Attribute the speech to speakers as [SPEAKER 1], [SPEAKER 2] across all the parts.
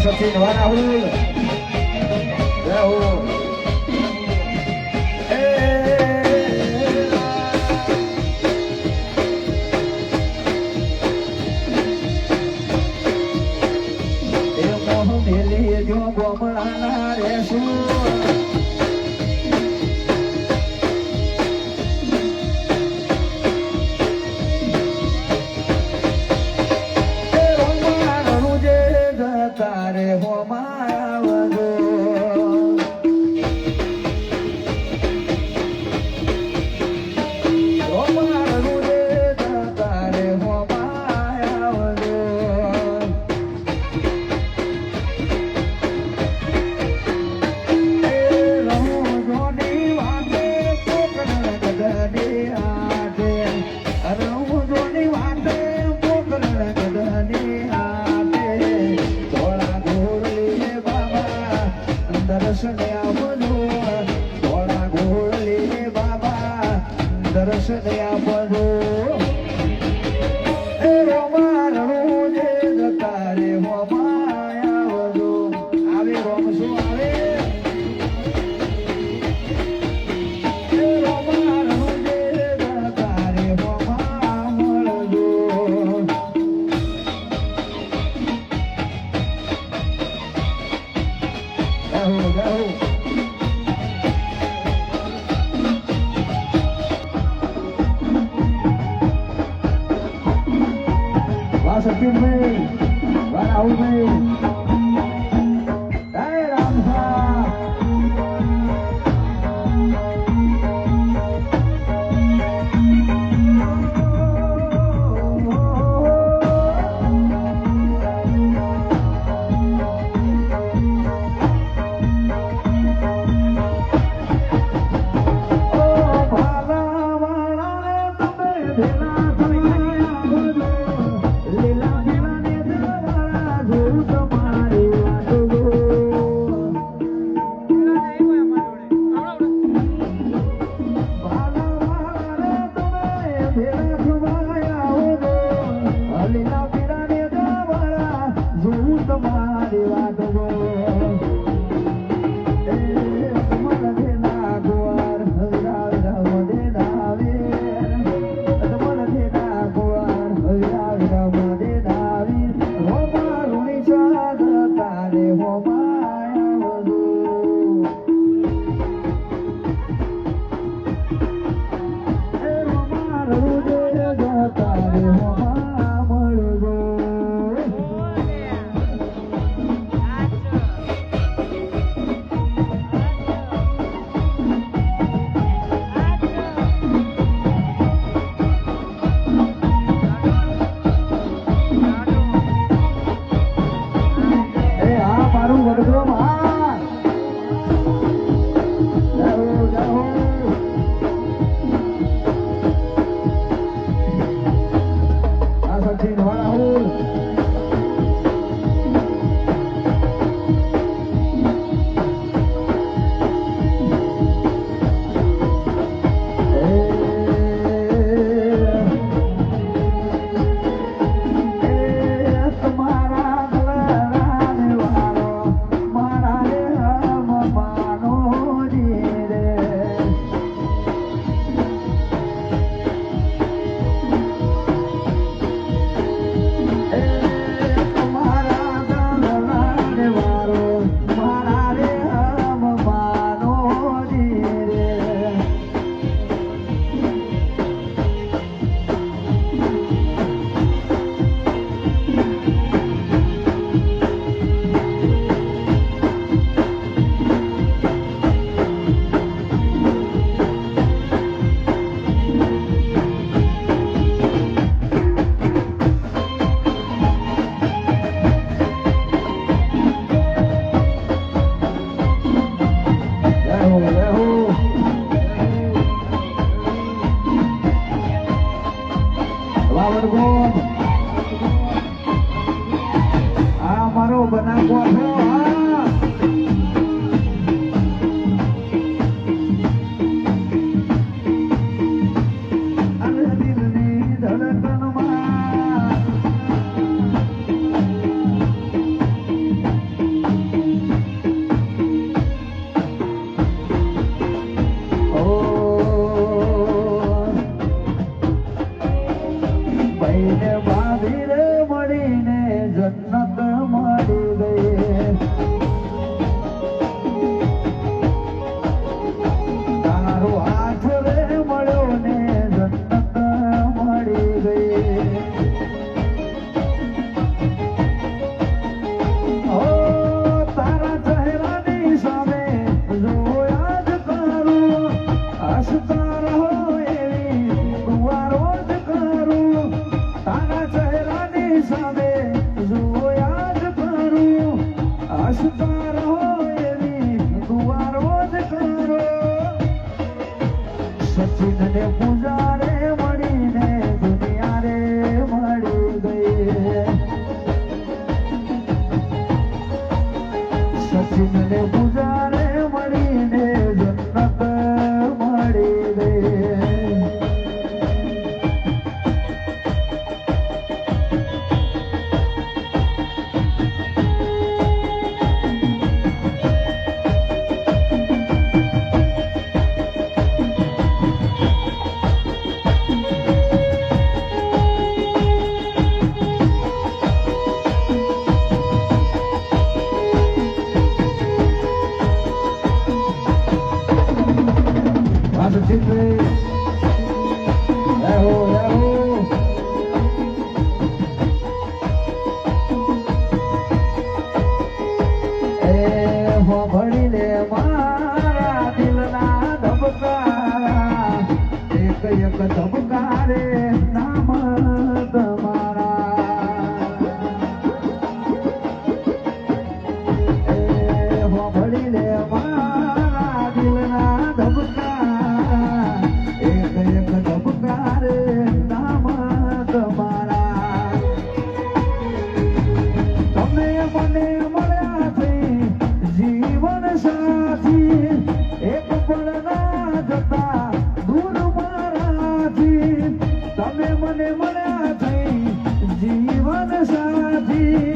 [SPEAKER 1] સચિન વારાહુલ જય હો સચિન ભાઈ રાહુલ ભાઈ જય રામ ભાઈને ભાભી રે મળીને જન્નત મળી ગઈ. તારો હાથ રે મળ્યો ને જન્નત મળી ગઈ. ઓ તારા ચહેરાની સામે જોયા જ કરું, હસતા રહો એવી દુઆ રોજ કરું. તારા ચહેરાની સામે જોયા જ કરું, હસતા રહો એવી દુઆ રોજ કરું. સચિન ને પૂજા રે મળીને દુનિયા રે મળી ગઈ. સચિન ને પૂજા રે મળીને જન્નત મળી ગઈ. સચિનભાઈ રહો રહો. એ ભણી લે મારા દિલના ધબકારા, એક એક ધબકારે નામ તમારા. એ ભણી લે મારા દિલના ધબકારા, એક એક ધબકારે નામ તમારા. તમે મને મળ્યા છે જીવન સાથી, એક પળ ના જતા દૂર મારાથી. તમે મને મળ્યા છે જીવન સાથી,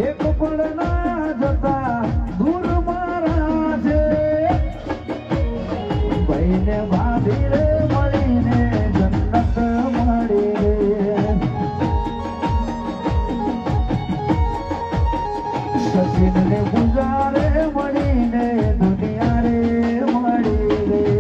[SPEAKER 1] એક પળ ના જતા દૂર મારાથી. ભાઈને ભાભી રે મળીને જન્નત મળી ગઈ. સચિન ને પૂજા રે મળીને દુનિયા રે મળી ગઈ.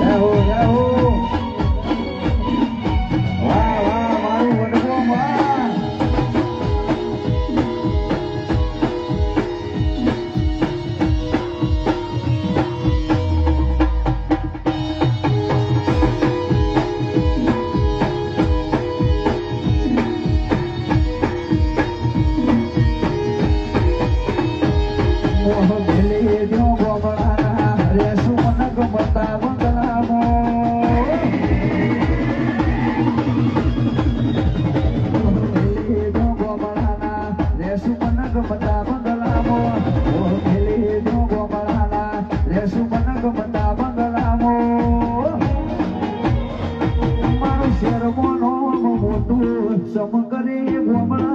[SPEAKER 1] રહો રહો. વાહ વાહ મારું વડગો વાહ. મોહ ભેલી જો ગોમડાના રે સુમન ગમતા બંગલામો. મોહ ભેલી જો ગોમડાના રે સુમન ગમતા બંગલામો. મોહ ભેલી જો ગોમડાના રે સુમન ગમતા બંગલામો. મારું શેર મોનો મોટું સમ કરી ગોમડા